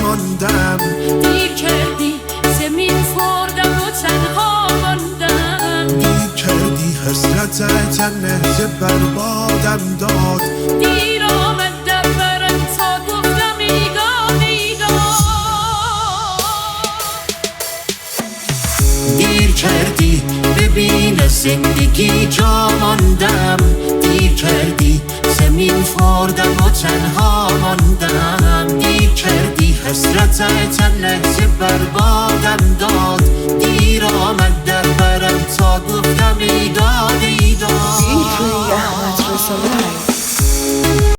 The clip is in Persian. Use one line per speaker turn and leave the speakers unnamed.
ماندم.
دیر کردی زمین خوردم و تنها ماندم.
دیر کردی حسرت تنه بربادم داد.
دیر آمد در برم تا گفتم ایگا ایگا.
دیر کردی ببین زندگی جا ماندم. دیر کردی زمین خوردم و تنها ماندم. دیر کردی حسرت تن لحظه بربادم داد. دیر آمد در برم تا